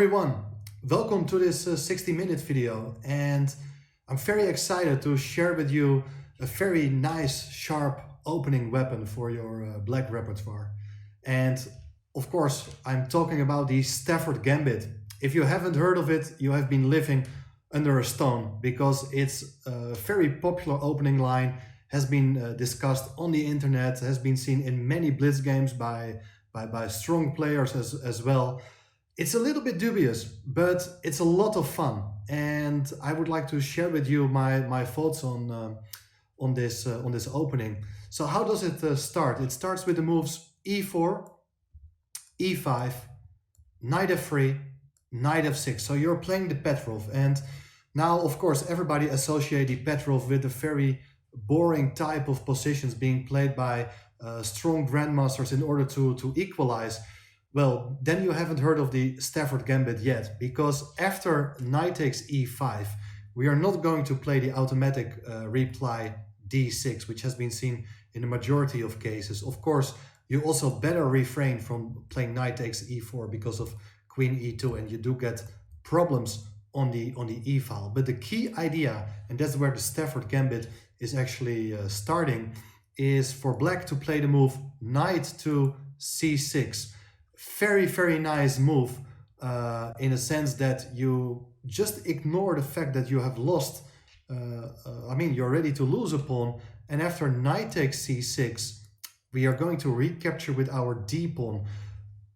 everyone, welcome to this 60-minute video, and I'm very excited to share with you a very nice sharp opening weapon for your black repertoire. And of course I'm talking about the Stafford Gambit. If you haven't heard of it, you have been living under a stone, because it's a very popular opening line, has been discussed on the internet, has been seen in many blitz games by strong players as well. It's a little bit dubious, but it's a lot of fun, and I would like to share with you my thoughts on this opening. So how does it start? It starts with the moves e4, e5, knight f3, knight f6. So you're playing the Petrov, and now of course everybody associate the Petrov with a very boring type of positions being played by strong grandmasters in order to equalize. Well, then you haven't heard of the Stafford Gambit yet, because after knight takes e5, we are not going to play the automatic reply d6, which has been seen in the majority of cases. Of course, you also better refrain from playing knight takes e4 because of queen e2, and you do get problems on the e file. But the key idea, and that's where the Stafford Gambit is actually starting, is for black to play the move knight to c6. Very nice move in a sense that you just ignore the fact that you have lost, you're ready to lose a pawn, and after knight takes c6 we are going to recapture with our d pawn.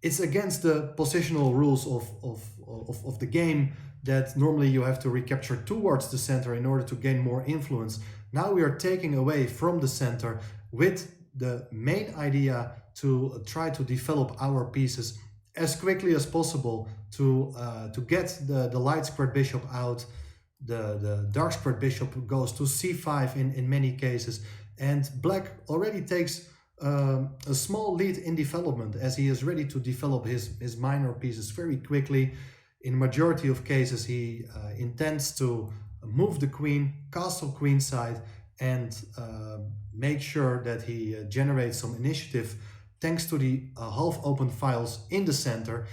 It's against the positional rules of the game that normally you have to recapture towards the center in order to gain more influence. Now we are taking away from the center with the main idea to try to develop our pieces as quickly as possible to get the light squared bishop out. The dark squared bishop goes to c5 in many cases, and black already takes a small lead in development, as he is ready to develop his minor pieces very quickly. In majority of cases he intends to move the queen, castle queenside, and make sure that he generates some initiative thanks to the half open files in the center.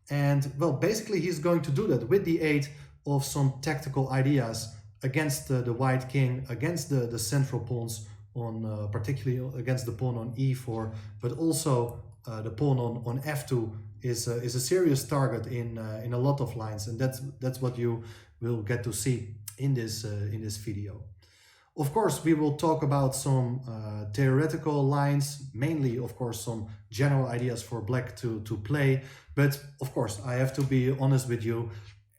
And well, basically he's going to do that with the aid of some tactical ideas against the white king, against the central pawns, on particularly against the pawn on e4, but also the pawn on f2 is a serious target in a lot of lines, and that's what you will get to see in this video. Of course, we will talk about some theoretical lines, mainly of course some general ideas for black to play, but of course I have to be honest with you,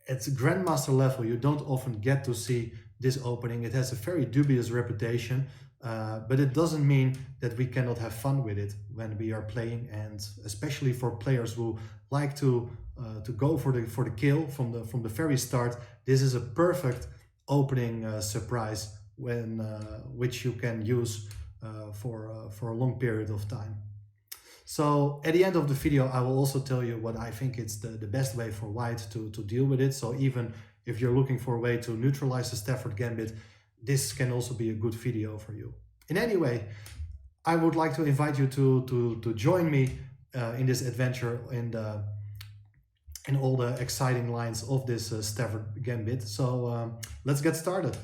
at grandmaster level you don't often get to see this opening. It has a very dubious reputation, but it doesn't mean that we cannot have fun with it when we are playing, and especially for players who like to go for the kill from the very start. This is a perfect opening surprise which you can use for a long period of time. So at the end of the video I will also tell you what I think it's the best way for white to deal with it. So even if you're looking for a way to neutralize the Stafford Gambit, this can also be a good video for you. In any way, I would like to invite you to join me in this adventure in all the exciting lines of this Stafford Gambit. So let's get started.